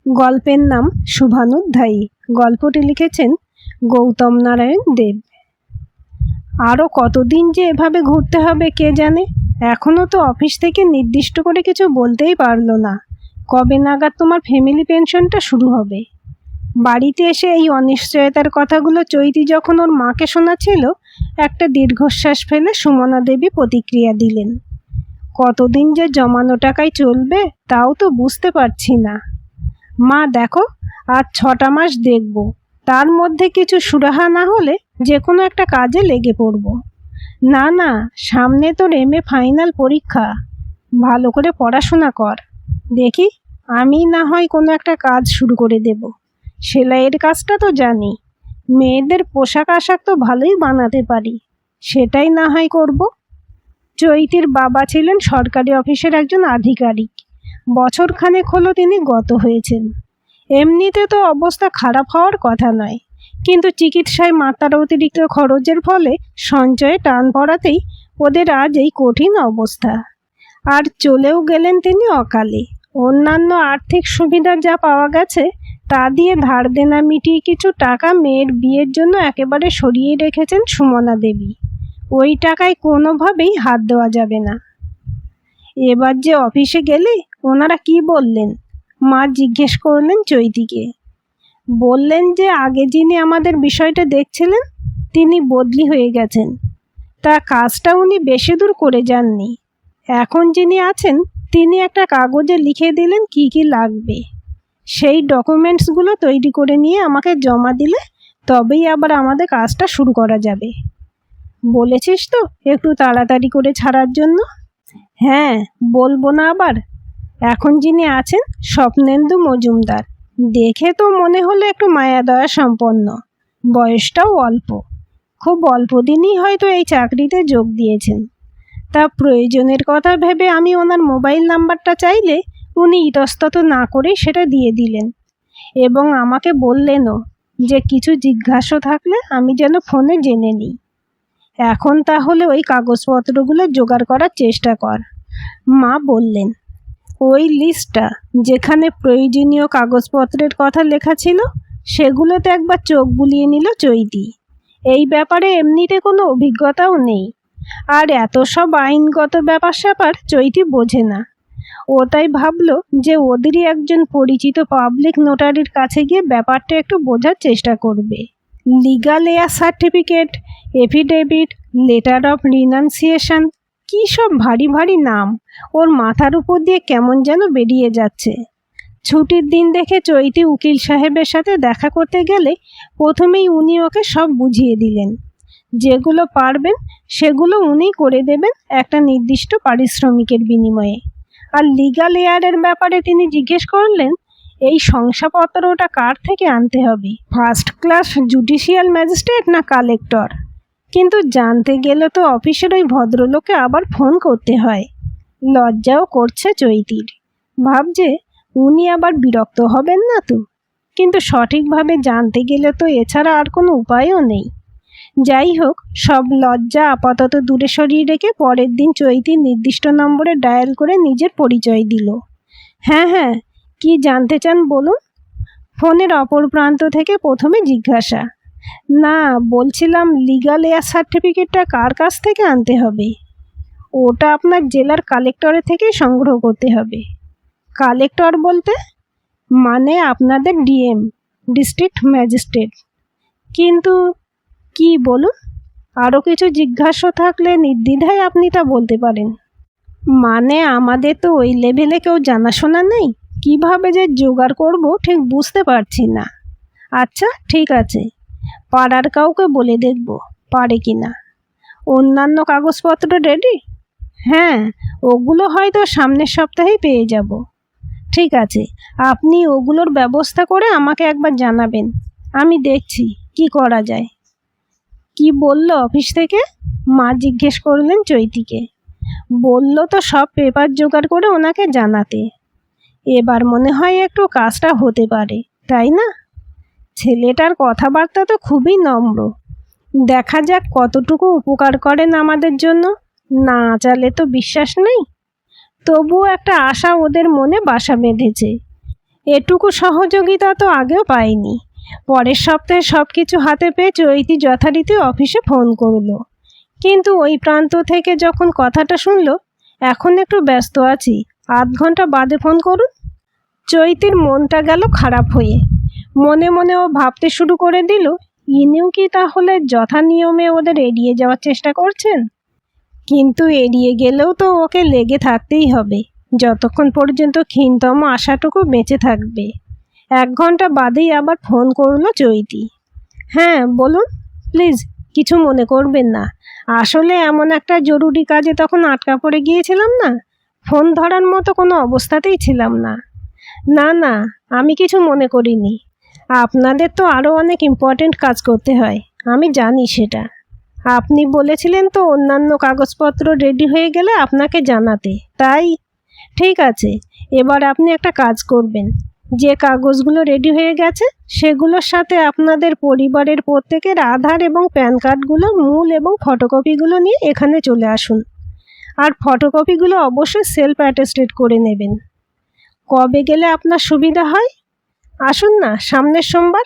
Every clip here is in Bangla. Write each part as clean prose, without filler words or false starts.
গল্পের নাম শুভানুধ্যায়ী। গল্পটি লিখেছেন গৌতম নারায়ণ দেব। আরও কতদিন যে এভাবে ঘুরতে হবে কে জানে। এখনও তো অফিস থেকে নির্দিষ্ট করে কিছু বলতেই পারলো না কবে নাগাদ তোমার ফ্যামিলি পেনশনটা শুরু হবে। বাড়িতে এসে এই অনিশ্চয়তার কথাগুলো চৈতি যখন ওর মাকে শোনাচ্ছিল, একটা দীর্ঘশ্বাস ফেলে সুমনা দেবী প্রতিক্রিয়া দিলেন, কতদিন যে জমানো টাকায় চলবে তাও তো বুঝতে পারছি না। মা দেখো, আর 6টা মাস দেখব, তার মধ্যে কিছু সুরাহা না হলে যে কোনো একটা কাজে লেগে পড়ব। না না, সামনে তোর MA ফাইনাল পরীক্ষা, ভালো করে পড়াশোনা কর। দেখি, আমি না হয় কোনো একটা কাজ শুরু করে দেব। সেলাইয়ের কাজটা তো জানি, মেয়েদের পোশাক আশাক তো ভালোই বানাতে পারি, সেটাই না হয় করব। চৈতির বাবা ছিলেন সরকারি অফিসের একজন আধিকারিক। বছরখানেক হলো তিনি গত হয়েছেন। এমনিতে তো অবস্থা খারাপ হওয়ার কথা নয়, কিন্তু চিকিৎসায় মাত্রার অতিরিক্ত খরচের ফলে সঞ্চয়ে টান পড়াতেই ওদের আজ এই কঠিন অবস্থা। আর চলেও গেলেন তিনি অকালে। অন্যান্য আর্থিক সুবিধা যা পাওয়া গেছে তা দিয়ে ধার দেনা মিটিয়ে কিছু টাকা মেয়ের বিয়ের জন্য একেবারে সরিয়ে রেখেছেন সুমনা দেবী। ওই টাকায় কোনোভাবেই হাত দেওয়া যাবে না। এবার যে অফিসে গেলে ওনারা কি বললেন? মা জিজ্ঞেস করলেন চৈতিকে। বললেন যে আগে যিনি আমাদের বিষয়টা দেখছিলেন তিনি বদলি হয়ে গেছেন, তা কাজটা উনি বেশি দূর করে যাননি। এখন যিনি আছেন তিনি একটা কাগজে লিখে দিলেন কি কি লাগবে। সেই ডকুমেন্টসগুলো তৈরি করে নিয়ে আমাকে জমা দিলে তবেই আবার আমাদের কাজটা শুরু করা যাবে। বলেছিস তো একটু তাড়াতাড়ি করে ছাড়ার জন্য? হ্যাঁ, বলবো না আবার। এখন যিনি আছেন স্বপ্নেন্দু মজুমদার, দেখে তো মনে হলো একটু মায়াদয়া সম্পন্ন, বয়সটাও অল্প। খুব অল্প দিনই হয়তো এই চাকরিতে যোগ দিয়েছেন। তা প্রয়োজনের কথা ভেবে আমি ওনার মোবাইল নাম্বারটা চাইলে উনি ইতস্তত না করেই সেটা দিয়ে দিলেন, এবং আমাকে বললেনও যে কিছু জিজ্ঞাসা থাকলে আমি যেন ফোনে জেনে নিই। এখন তাহলে ওই কাগজপত্রগুলো জোগাড় করার চেষ্টা কর। মা বললেন, ওই লিস্টটা যেখানে প্রয়োজনীয় কাগজপত্রের কথা লেখা ছিল সেগুলোতে একবার চোখ বুলিয়ে নিল চৈতি। এই ব্যাপারে এমনিতে কোনো অভিজ্ঞতাও নেই, আর এত সব আইনগত ব্যাপার স্যাপার চৈতি বোঝে না। ও তাই ভাবল যে ওদেরই একজন পরিচিত পাবলিক নোটারির কাছে গিয়ে ব্যাপারটা একটু বোঝার চেষ্টা করবে। Legal heir certificate, affidavit, letter of renunciation, কী সব ভারী ভারী নাম ওর মাথার উপর দিয়ে কেমন যেন বেরিয়ে যাচ্ছে। ছুটির দিন দেখে চৈতি উকিল সাহেবের সাথে দেখা করতে গেলে প্রথমেই উনি ওকে সব বুঝিয়ে দিলেন। যেগুলো পারবেন সেগুলো উনি করে দেবেন একটা নির্দিষ্ট পারিশ্রমিকের বিনিময়ে। আর লিগাল এয়ারের ব্যাপারে তিনি জিজ্ঞেস করলেন এই শংসাপত্রটা কার থেকে আনতে হবে, ফার্স্ট ক্লাস জুডিশিয়াল ম্যাজিস্ট্রেট না কালেক্টর। কিন্তু জানতে গেলে তো অফিসের ওই ভদ্রলোককে আবার ফোন করতে হয়। লজ্জাও করছে চৈতির, ভাবছে উনি আবার বিরক্ত হবেন না তো। কিন্তু সঠিকভাবে জানতে গেলে তো এছাড়া আর কোনো উপায়ও নেই। যাই হোক, সব লজ্জা আপাতত দূরে সরিয়ে রেখে পরের দিন চৈতির নির্দিষ্ট নম্বরে ডায়াল করে নিজের পরিচয় দিল। হ্যাঁ হ্যাঁ, কি জানতে চান বলুন। ফোনের অপর প্রান্ত থেকে প্রথমে জিজ্ঞাসা। না, বলছিলাম লিগাল এয়ার সার্টিফিকেটটা কার কাছ থেকে আনতে হবে? ওটা আপনার জেলার কালেক্টরের থেকেই সংগ্রহ করতে হবে। কালেক্টর বলতে? মানে আপনাদের DM, ডিস্ট্রিক্ট ম্যাজিস্ট্রেট। কিন্তু কি বলুন, আরও কিছু জিজ্ঞাসা থাকলে নির্দ্বিধায় আপনি তা বলতে পারেন। মানে আমাদের তো ওই লেভেলে কেউ জানাশোনা নেই, কিভাবে যে জোগাড় করব ঠিক বুঝতে পারছি না। আচ্ছা ঠিক আছে, পাড়ার কাউকে বলে দেখব পারে কি না। অন্যান্য কাগজপত্র রেডি? হ্যাঁ, ওগুলো হয়তো সামনের সপ্তাহেই পেয়ে যাব। ঠিক আছে, আপনি ওগুলোর ব্যবস্থা করে আমাকে একবার জানাবেন, আমি দেখছি কি করা যায়। কি বলল অফিস থেকে? মা জিজ্ঞেস করলেন চৈতিকে। বলল তো সব পেপার জোগাড় করে ওনাকে জানাতে। এবার মনে হয় একটু কাজটা হতে পারে, তাই না? ছেলেটার কথাবার্তা তো খুবই নম্র। দেখা যাক কতটুকু উপকার করেন আমাদের জন্য। না চালে তো বিশ্বাস নেই, তবুও একটা আশা ওদের মনে বাসা বেঁধেছে। এটুকু সহযোগিতা তো আগেও পাইনি। পরের সপ্তাহে সব কিছু হাতে পেয়ে চৈতি যথারীতি অফিসে ফোন করলো, কিন্তু ওই প্রান্ত থেকে যখন কথাটা শুনলো, এখন একটু ব্যস্ত আছি, আধ ঘন্টা বাদে ফোন করুন। চৈতির মনটা গেল খারাপ হয়ে। মনে মনে ও ভাবতে শুরু করে দিল, ইনিও কি তাহলে যথা নিয়মে ওদের এড়িয়ে যাওয়ার চেষ্টা করছেন? কিন্তু এড়িয়ে গেলেও তো ওকে লেগে থাকতেই হবে, যতক্ষণ পর্যন্ত ক্ষীণতম আশাটুকু বেঁচে থাকবে। 1 ঘন্টা বাদেই আবার ফোন করলো চৈতি। হ্যাঁ বলুন, প্লিজ কিছু মনে করবেন না, আসলে এমন একটা জরুরি কাজে তখন আটকা পড়ে গিয়েছিলাম না, ফোন ধরার মতো কোনো অবস্থাতেই ছিলাম না। না না, আমি কিছু মনে করিনি। আপনাদের তো আরও অনেক ইম্পর্ট্যান্ট কাজ করতে হয়, আমি জানি সেটা। আপনি বলেছিলেন তো অন্যান্য কাগজপত্র রেডি হয়ে গেলে আপনাকে জানাতে, তাই। ঠিক আছে, এবার আপনি একটা কাজ করবেন। যে কাগজগুলো রেডি হয়ে গেছে সেগুলোর সাথে আপনাদের পরিবারের প্রত্যেকের আধার এবং প্যান কার্ডগুলো মূল এবং ফটোকপিগুলো নিয়ে এখানে চলে আসুন। আর ফটোকপিগুলো অবশ্যই সেলফ অ্যাটেস্টেড করে নেবেন। কবে গেলে আপনার সুবিধা হয়? আসুন না, সামনের সোমবার।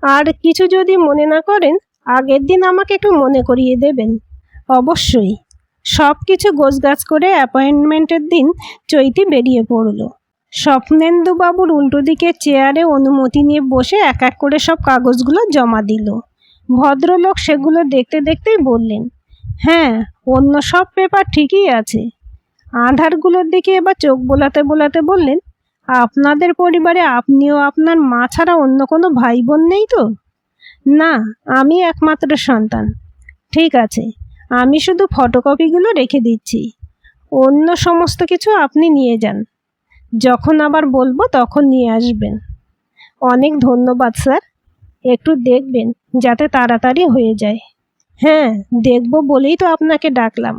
আর কিছু যদি মনে না করেন, আগের দিন আমাকে একটু মনে করিয়ে দেবেন। অবশ্যই। সব কিছু গোছগাছ করে অ্যাপয়েন্টমেন্টের দিন চৈতি বেরিয়ে পড়ল। স্বপ্নেন্দুবাবুর উল্টো দিকে চেয়ারে অনুমতি নিয়ে বসে এক এক করে সব কাগজগুলো জমা দিল। ভদ্রলোক সেগুলো দেখতে দেখতেই বললেন, হ্যাঁ, অন্য সব পেপার ঠিকই আছে। আধারগুলোর দিকে এবার চোখ বোলাতে বোলাতে বললেন, আপনাদের পরিবারে আপনিও আপনার মা ছাড়া অন্য কোনো ভাই বোন নেই তো? না, আমি একমাত্র সন্তান। ঠিক আছে, আমি শুধু ফটোকপিগুলো রেখে দিচ্ছি, অন্য সমস্ত কিছু আপনি নিয়ে যান। যখন আবার বলবো তখন নিয়ে আসবেন। অনেক ধন্যবাদ স্যার, একটু দেখবেন যাতে তাড়াতাড়ি হয়ে যায়। হ্যাঁ, দেখব বলেই তো আপনাকে ডাকলাম।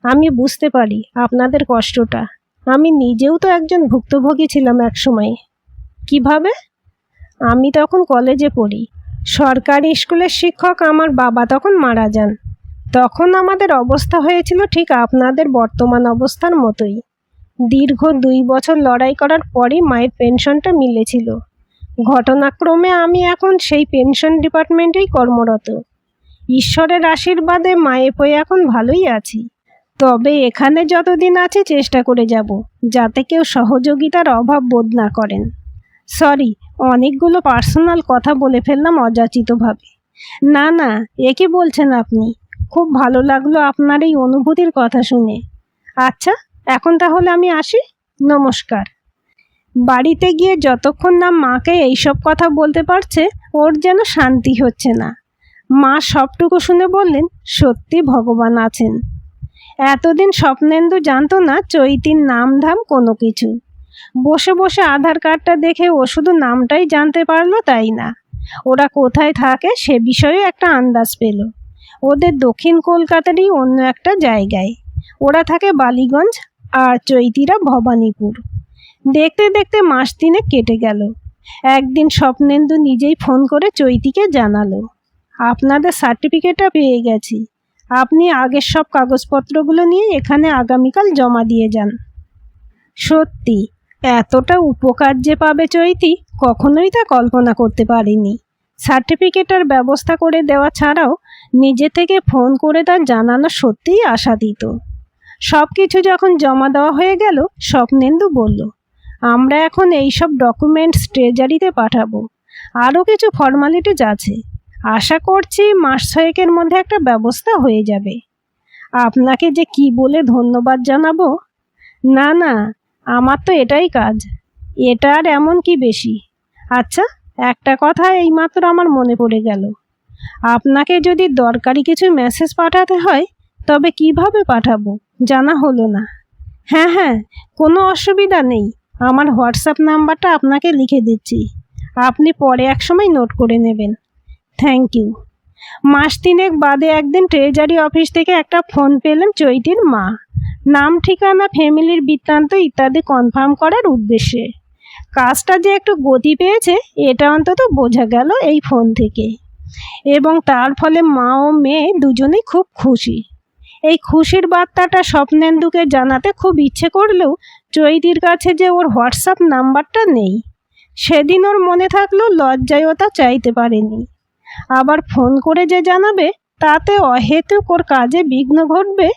আমি বুঝতে পারি আপনাদের কষ্টটা, আমি নিজেও তো একজন ভুক্তভোগী ছিলাম একসময়। কিভাবে? আমি তখন কলেজে পড়ি, সরকারি স্কুলের শিক্ষক আমার বাবা তখন মারা যান। তখন আমাদের অবস্থা হয়েছিল ঠিক আপনাদের বর্তমান অবস্থার মতোই। দীর্ঘ 2 বছর লড়াই করার পরই মায়ের পেনশনটা মিলেছিল। ঘটনাক্রমে আমি এখন সেই পেনশন ডিপার্টমেন্টেই কর্মরত। ঈশ্বরের আশীর্বাদে মায়ে পেয়ে এখন ভালোই আছি। তবে এখানে যতদিন আছি চেষ্টা করে যাব যাতে কেউ সহযোগিতার অভাব বোধ না করেন। সরি, অনেকগুলো পার্সোনাল কথা বলে ফেললাম অযাচিতভাবে। না না, এ কি বলছেন আপনি? খুব ভালো লাগলো আপনার এই অনুভূতির কথা শুনে। আচ্ছা, এখন তাহলে আমি আসি। নমস্কার। বাড়িতে গিয়ে যতক্ষণ না মাকে এইসব কথা বলতে পারছে ওর যেন শান্তি হচ্ছে না। মা সবটুকু শুনে বললেন, সত্যি ভগবান আছেন। এতদিন স্বপ্নেন্দু জানতো না চৈতির নাম ধাম কোনো কিছু। বসে বসে আধার কার্ডটা দেখে ও শুধু নামটাই জানতে পারলো তাই না, ওরা কোথায় থাকে সে বিষয়ে একটা আন্দাজ পেল। ওদের দক্ষিণ কলকাতারই অন্য একটা জায়গায়। ওরা থাকে বালিগঞ্জ আর চৈতিরা ভবানীপুর। দেখতে দেখতে মাস 3 কেটে গেল। একদিন স্বপ্নেন্দু নিজেই ফোন করে চৈতিকে জানালো, আপনাদের সার্টিফিকেটটা পেয়ে গেছি, আপনি আগের সব কাগজপত্রগুলো নিয়ে এখানে আগামীকাল জমা দিয়ে যান। সত্যি এতটা উপকার যে পাবে চৈতি কখনোই তা কল্পনা করতে পারিনি। সার্টিফিকেটের ব্যবস্থা করে দেওয়া ছাড়াও নিজে থেকে ফোন করে তার জানানো সত্যিই আশাতীত। সব কিছু যখন জমা দেওয়া হয়ে গেল, স্বপ্নেন্দু বলল, আমরা এখন এইসব ডকুমেন্টস ট্রেজারিতে পাঠাবো। আরও কিছু ফর্মালিটিজ আছে, আশা করছি মাস 6 মধ্যে একটা ব্যবস্থা হয়ে যাবে। আপনাকে যে কি বলে ধন্যবাদ জানাবো। না না, আমার তো এটাই কাজ, এটা আর এমন কি বেশি। আচ্ছা, একটা কথা এইমাত্র আমার মনে পড়ে গেল, আপনাকে যদি দরকারি কিছু মেসেজ পাঠাতে হয় তবে কিভাবে পাঠাবো জানা হলো না। হ্যাঁ হ্যাঁ, কোনো অসুবিধা নেই, আমার হোয়াটসঅ্যাপ নাম্বারটা আপনাকে লিখে দিচ্ছি, আপনি পরে এক সময় নোট করে নেবেন। Thank you. মাস 3 বাদে একদিন ট্রেজারি অফিস থেকে একটা ফোন পেলেন চৈতির মা, নাম ঠিকানা ফ্যামিলির বৃত্তান্ত ইত্যাদি কনফার্ম করার উদ্দেশ্যে। কাজটা যে একটু গতি পেয়েছে এটা অন্তত বোঝা গেল এই ফোন থেকে, এবং তার ফলে মা ও মেয়ে দুজনেই খুব খুশি। এই খুশির বার্তাটা স্বপ্নেন্দুকে জানাতে খুব ইচ্ছে করলেও চৈতির কাছে যে ওর হোয়াটসঅ্যাপ নাম্বারটা নেই, সেদিন ওর মনে থাকলো, লজ্জায় ও তা চাইতে পারেনি। আবার ফোন করে যে জানাবে তাতে অহেতুক ওর কাজে বিঘ্ন ঘটবে,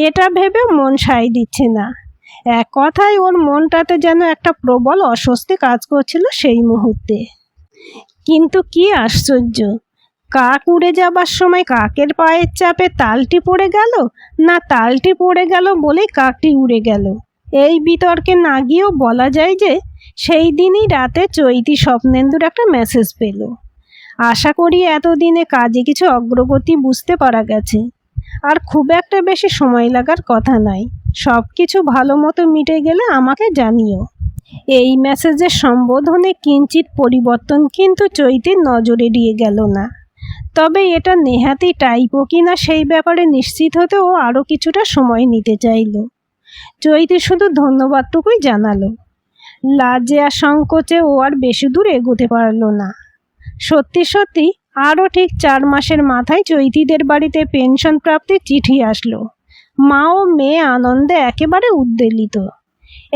এটা ভেবে মন সায় দিচ্ছে না। এক কথায় ওর মনটাতে যেন একটা প্রবল অস্বস্তি কাজ করছিল সেই মুহূর্তে। কিন্তু কি আশ্চর্য, কাক উড়ে যাবার সময় কাকের পায়ের চাপে তালটি পড়ে গেল, না তালটি পড়ে গেল বলেই কাকটি উড়ে গেল? এই বিতর্কে না গিয়েও বলা যায় যে সেই দিনই রাতে চৈতি স্বপ্নেন্দুর একটা মেসেজ পেল। আশা করি এতদিনে কাজে কিছু অগ্রগতি বুঝতে পারা গেছে। আর খুব একটা বেশি সময় লাগার কথা নাই। সব কিছু ভালো মতো মিটে গেলে আমাকে জানিও। এই মেসেজের সম্বোধনে কিঞ্চিত পরিবর্তন কিন্তু চৈতির নজরে দিয়ে গেল না। তবে এটা নেহাতি টাইপও কিনা সেই ব্যাপারে নিশ্চিত হতে ও আরও কিছুটা সময় নিতে চাইল। চৈতি শুধু ধন্যবাদটুকুই জানালো। লাজে আর সংকোচে ও আর বেশি দূর এগোতে পারল না। সত্যি সত্যি আরও ঠিক 4 মাসের মাথায় চৈতিদের বাড়িতে পেনশন প্রাপ্তির চিঠি আসলো। মা ও মেয়ে আনন্দে একেবারে উদ্বেলিত।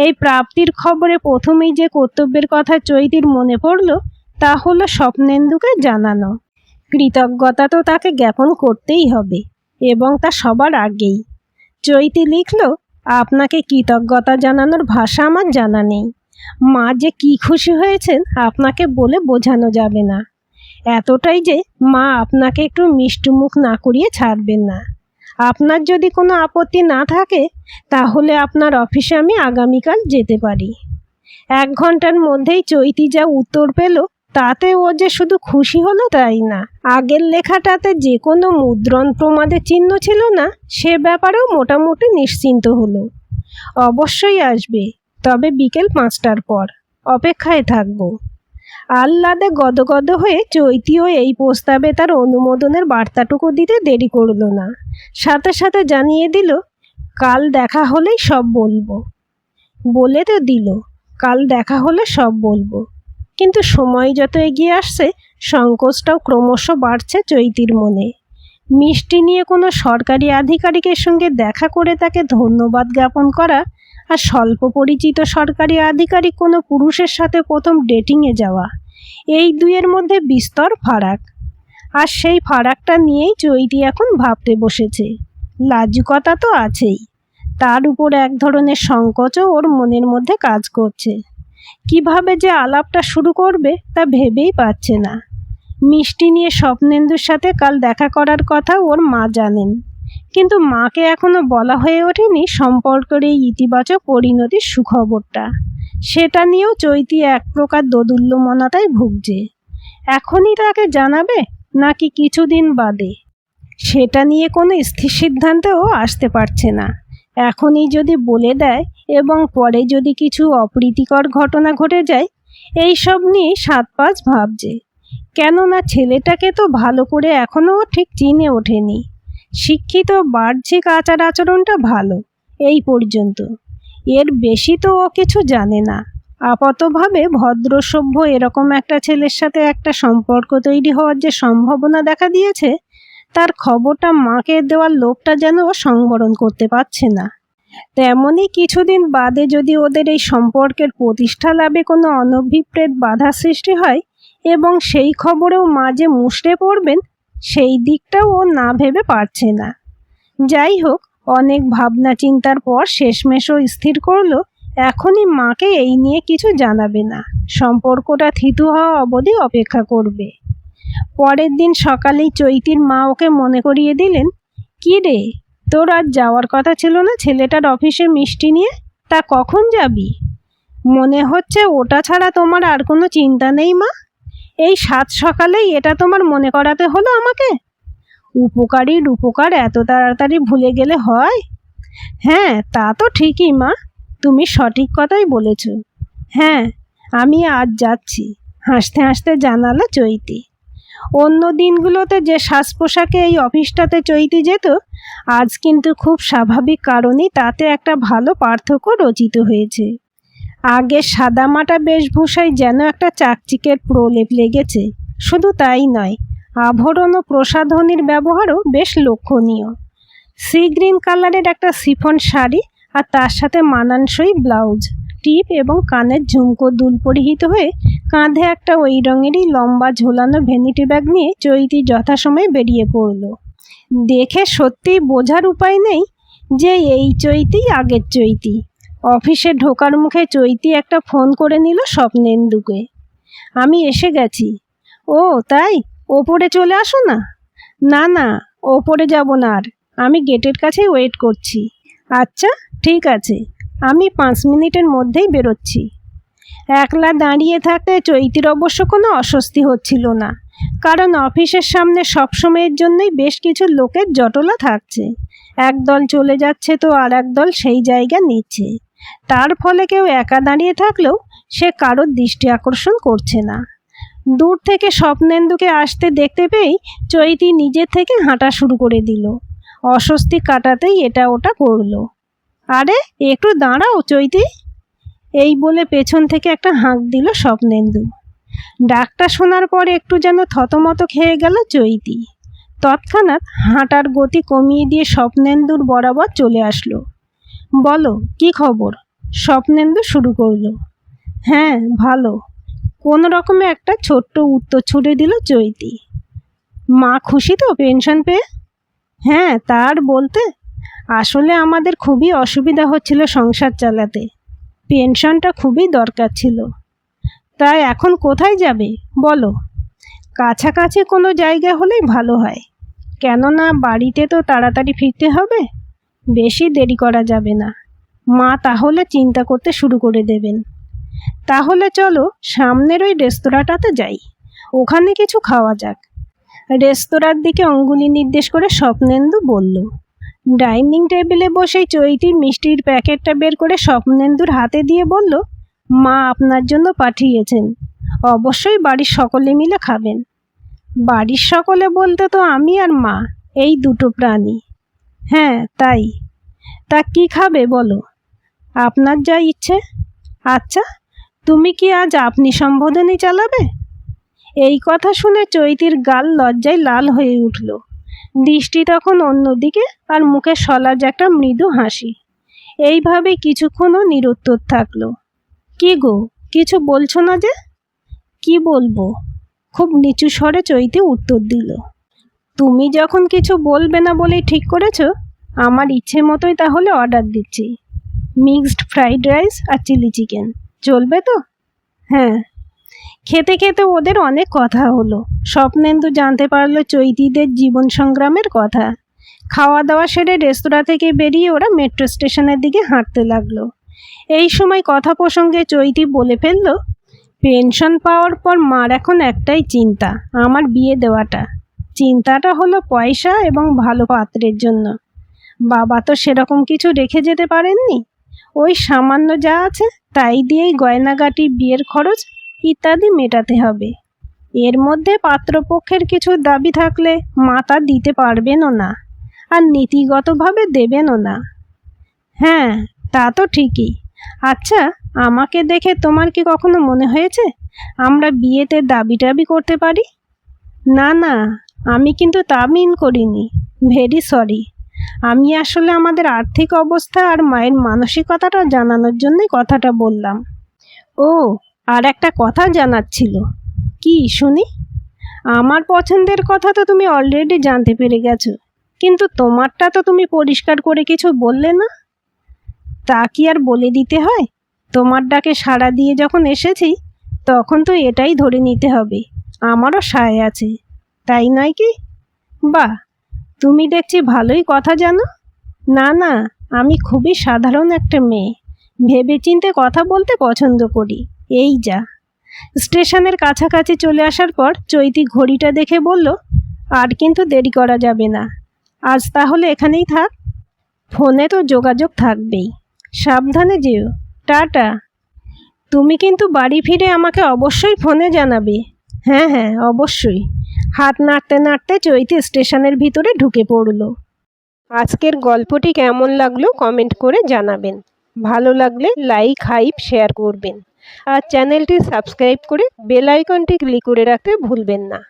এই প্রাপ্তির খবরে প্রথমেই যে কর্তব্যের কথা চৈতির মনে পড়ল তা হলো স্বপ্নেন্দুকে জানানো। কৃতজ্ঞতা তো তাকে জ্ঞাপন করতেই হবে, এবং তা সবার আগেই। চৈতি লিখল, আপনাকে কৃতজ্ঞতা জানানোর ভাষা আমার জানা নেই। মা যে কি খুশি হয়েছেন আপনাকে বলে বোঝানো যাবে না। এতটাই যে মা আপনাকে একটু মিষ্টিমুখ না করিয়ে ছাড়বেন না। আপনার যদি কোনো আপত্তি না থাকে তাহলে আপনার অফিসে আমি আগামীকাল যেতে পারি। 1 ঘন্টার মধ্যেই চৈতি যা উত্তর পেল তাতে ও যে শুধু খুশি হলো তাই না, আগের লেখাটাতে যে কোনো মুদ্রণ প্রমাদের চিহ্ন ছিল না সে ব্যাপারেও মোটামুটি নিশ্চিন্ত হলো। অবশ্যই আসবে, তবে বিকেল 5টার পর। অপেক্ষায় থাকব। আহ্লাদে গদগদ হয়ে চৈতিও এই প্রস্তাবে তার অনুমোদনের বার্তাটুকু দিতে দেরি করল না। সাথে সাথে জানিয়ে দিল, কাল দেখা হলেই সব বলবো। বলে তো দিল, কাল দেখা হলে সব বলবো। কিন্তু সময় যত এগিয়ে আসছে সংকোচটাও ক্রমশ বাড়ছে চৈতির মনে। মিষ্টি নিয়ে কোনো সরকারি আধিকারিকের সঙ্গে দেখা করে তাকে ধন্যবাদ জ্ঞাপন করা আর স্বল্প পরিচিত সরকারি আধিকারিক কোনো পুরুষের সাথে প্রথম ডেটিংয়ে যাওয়া, এই দুইয়ের মধ্যে বিস্তর ফারাক। আর সেই ফারাকটা নিয়েই চৈতি এখন ভাবতে বসেছে। লাজুকতা তো আছেই, তার উপর এক ধরনের সংকোচও ওর মনের মধ্যে কাজ করছে। কিভাবে যে আলাপটা শুরু করবে তা ভেবেই পাচ্ছে না। মিষ্টি নিয়ে স্বপ্নেন্দুর সাথে কাল দেখা করার কথা ওর মা জানেন, কিন্তু মাকে এখনো বলা হয়ে ওঠেনি সম্পর্কের এই ইতিবাচক পরিণতির সুখবরটা। সেটা নিয়েও চৈতি এক প্রকার দোদুল্যমনতায় ভুগছে। এখনই তাকে জানাবে নাকি কিছুদিন বাদে, সেটা নিয়ে কোনো স্থির সিদ্ধান্তেও আসতে পারছে না। এখনই যদি বলে দেয় এবং পরে যদি কিছু অপ্রীতিকর ঘটনা ঘটে যায়, এই সব নিয়ে 7-5 ভাবছে। কেননা ছেলেটাকে তো ভালো করে এখনও ঠিক চিনে ওঠেনি। শিক্ষিত, বাহ্যিক আচার আচরণটা ভালো, এই পর্যন্ত। এর বেশি তো ও কিছু জানে না। আপাতভাবে ভদ্রসভ্য এরকম একটা ছেলের সাথে একটা সম্পর্ক তৈরি হওয়ার যে সম্ভাবনা দেখা দিয়েছে তার খবরটা মাকে দেওয়ার লোভটা যেন ও সংবরণ করতে পারছে না। তেমনি কিছুদিন বাদে যদি ওদের এই সম্পর্কের প্রতিষ্ঠা লাভে কোনো অনভিপ্রেত বাধা সৃষ্টি হয় এবং সেই খবরেও মা যে মুষড়ে পড়বেন, সেই দিকটাও ও না ভেবে পারছে না। যাই হোক, অনেক ভাবনা চিন্তার পর শেষমেশও স্থির করলো এখনই মাকে এই নিয়ে কিছু জানাবে না, সম্পর্কটা থিতু হওয়া অবধি অপেক্ষা করবে। পরের দিন সকালেই চৈতির মা ওকে মনে করিয়ে দিলেন, কি রে, তোর আজ যাওয়ার কথা ছিল না ছেলেটার অফিসে মিষ্টি নিয়ে? তা কখন যাবি? মনে হচ্ছে ওটা ছাড়া তোমার আর কোনো চিন্তা নেই মা। এই 7 সকালেই এটা তোমার মনে করাতে হলো আমাকে? উপকারীর উপকার এত তাড়াতাড়ি ভুলে গেলে হয়? হ্যাঁ, তা তো ঠিকই মা, তুমি সঠিক কথাই বলেছ। হ্যাঁ, আমি আজ যাচ্ছি, হাসতে হাসতে জানালো চৈতি। অন্য দিনগুলোতে যে সাজ পোশাকে এই অফিসটাতে চৈতি যেত, আজ কিন্তু খুব স্বাভাবিক কারণেই তাতে একটা ভালো পার্থক্য রচিত হয়েছে। আগে সাদামাটা বেশভূষায় যেন একটা চাকচিকের প্রলেপ লেগেছে। শুধু তাই নয়, আভরণ ও প্রসাধনীর ব্যবহারও বেশ লক্ষণীয়। সি গ্রিন কালারের একটা শিফন শাড়ি আর তার সাথে মানানসই ব্লাউজ, টিপ এবং কানের ঝুমকো দুল পরিহিত হয়ে কাঁধে একটা ওই রঙেরই লম্বা ঝোলানো ভ্যানিটি ব্যাগ নিয়ে চৈতি যথাসময়ে বেরিয়ে পড়ল। দেখে সত্যিই বোঝার উপায় নেই যে এই চৈতি আগের চৈতি। অফিসে ঢোকার মুখে চৈতি একটা ফোন করে নিল স্বপ্নেন্দুকে। আমি এসে গেছি। ও তাই, ওপরে চলে আসো না। না না, ওপরে যাব না আর, আমি গেটের কাছেই ওয়েট করছি। আচ্ছা ঠিক আছে, আমি 5 মিনিটের মধ্যেই বেরোচ্ছি। একলা দাঁড়িয়ে থাকতে চৈতির অবশ্য কোনো অস্বস্তি হচ্ছিল না, কারণ অফিসের সামনে সবসময়ের জন্যই বেশ কিছু লোকের জটলা থাকছে। একদল চলে যাচ্ছে তো আর একদল সেই জায়গা নিচ্ছে। তার ফলে কেউ একা দাঁড়িয়ে থাকলেও সে কারোর দৃষ্টি আকর্ষণ করছে না। দূর থেকে স্বপ্নেন্দুকে আসতে দেখতে পেয়েই চৈতি নিজে থেকে হাঁটা শুরু করে দিল। অস্বস্তি কাটাতেই এটা ওটা করলো। আরে একটু দাঁড়াও চৈতি, এই বলে পেছন থেকে একটা হাঁক দিল স্বপ্নেন্দু। ডাকটা শোনার পর একটু যেন থতমত খেয়ে গেল চৈতি। তৎক্ষণাৎ হাঁটার গতি কমিয়ে দিয়ে স্বপ্নেন্দুর বরাবর চলে আসলো। বলো কি খবর? স্বপ্নেন্দু শুরু করলো। হ্যাঁ ভালো, কোনো রকমে একটা ছোট্ট উত্তর ছুড়ে দিল চৈতি। মা খুশি তো পেনশন পেয়ে? হ্যাঁ তার বলতে, আসলে আমাদের খুবই অসুবিধা হচ্ছিল সংসার চালাতে, পেনশনটা খুবই দরকার ছিল। তাই এখন কোথায় যাবে বলো? কাছাকাছি কোনো জায়গা হলেই ভালো হয়, কেননা বাড়িতে তো তাড়াতাড়ি ফিরতে হবে, বেশি দেরি করা যাবে না। মা তাহলে চিন্তা করতে শুরু করে দেবেন। তাহলে চলো সামনের ওই রেস্তোরাঁটাতে যাই, ওখানে কিছু খাওয়া যাক। রেস্তোরাঁর দিকে অঙ্গুলি নির্দেশ করে স্বপ্নেন্দু বলল। ডাইনিং টেবিলে বসেই চৈতি মিষ্টির প্যাকেটটা বের করে স্বপ্নেন্দুর হাতে দিয়ে বলল, মা আপনার জন্য পাঠিয়েছেন, অবশ্যই বাড়ির সকলে মিলে খাবেন। বাড়ির সকলে বলতে তো আমি আর মা, এই দুটো প্রাণী। হ্যাঁ তাই, তা কি খাবে বলো, আপনার যা ইচ্ছে। আচ্ছা তুমি কি আজ আপনি সম্বোধনই চালাবে? এই কথা শুনে চৈতির গাল লজ্জায় লাল হয়ে উঠল। দৃষ্টি তখন অন্যদিকে, আর মুখে সলাজ একটা মৃদু হাসি। এইভাবে কিছুক্ষণও নিরুত্তর থাকলো। কি গো, কিছু বলছো না যে? কি বলবো, খুব নিচু স্বরে চৈতি উত্তর দিল। তুমি যখন কিছু বলবে না বলেই ঠিক করেছো, আমার ইচ্ছে মতোই তাহলে অর্ডার দিচ্ছি। মিক্সড ফ্রাইড রাইস আর চিলি চিকেন চলবে তো? হ্যাঁ। খেতে খেতে ওদের অনেক কথা হলো। স্বপ্নেন্দু জানতে পারলো চৈতিদের জীবন সংগ্রামের কথা। খাওয়া দাওয়া সেরে রেস্তোরাঁ থেকে বেরিয়ে ওরা মেট্রো স্টেশনের দিকে হাঁটতে লাগলো। এই সময় কথা প্রসঙ্গে চৈতি বলে ফেলল, পেনশন পাওয়ার পর মার এখন একটাই চিন্তা, আমার বিয়ে দেওয়াটা। চিন্তাটা হলো পয়সা এবং ভালো পাত্রের জন্য। বাবা তো সেরকম কিছু রেখে যেতে পারেননি, ওই সামান্য যা আছে তাই দিয়েই গয়নাগাটি, বিয়ের খরচ ইত্যাদি মেটাতে হবে। এর মধ্যে পাত্রপক্ষের কিছু দাবি থাকলে মা তা দিতে পারবেনও না, আর নীতিগতভাবে দেবেনও না। হ্যাঁ তা তো ঠিকই। আচ্ছা আমাকে দেখে তোমার কি কখনো মনে হয়েছে আমরা বিয়েতে দাবি টাবি করতে পারি? না না, আমি কিন্তু তা মিন করিনি, ভেরি সরি। আমি আসলে আমাদের আর্থিক অবস্থা আর মায়ের মানসিকতাটা জানানোর জন্যই কথাটা বললাম। ও, আর একটা কথা জানার ছিল। কি শুনি? আমার পছন্দের কথা তো তুমি অলরেডি জানতে পেরে গেছো, কিন্তু তোমারটা তো তুমি পরিষ্কার করে কিছু বললে না। তা কি আর বলে দিতে হয়? তোমার ডাকে সাড়া দিয়ে যখন এসেছি, তখন তো এটাই ধরে নিতে হবে আমারও সায় আছে, তাই নয় কি? বাহ, তুমি দেখছি ভালোই কথা জানো। না না, আমি খুবই সাধারণ একটা মেয়ে, ভেবেচিন্তে কথা বলতে পছন্দ করি, এই যা। স্টেশনের কাছাকাছি চলে আসার পর চৈতি ঘড়িটা দেখে বলল, আর কিন্তু দেরি করা যাবে না, আজ তাহলে এখানেই থাক। ফোনে তো যোগাযোগ থাকবেই, সাবধানে যেও, টাটা। তুমি কিন্তু বাড়ি ফিরে আমাকে অবশ্যই ফোনে জানাবে। হ্যাঁ হ্যাঁ অবশ্যই। হাত নাড়তে নাড়তে চৈতি স্টেশনের ভিতরে ঢুকে পড়ল। আজকের গল্পটি কেমন লাগলো কমেন্ট করে জানাবেন। ভালো লাগলে লাইক, হাইপ, শেয়ার করবেন, আর চ্যানেলটি সাবস্ক্রাইব করে বেল আইকনটি ক্লিক করে রাখতে ভুলবেন না।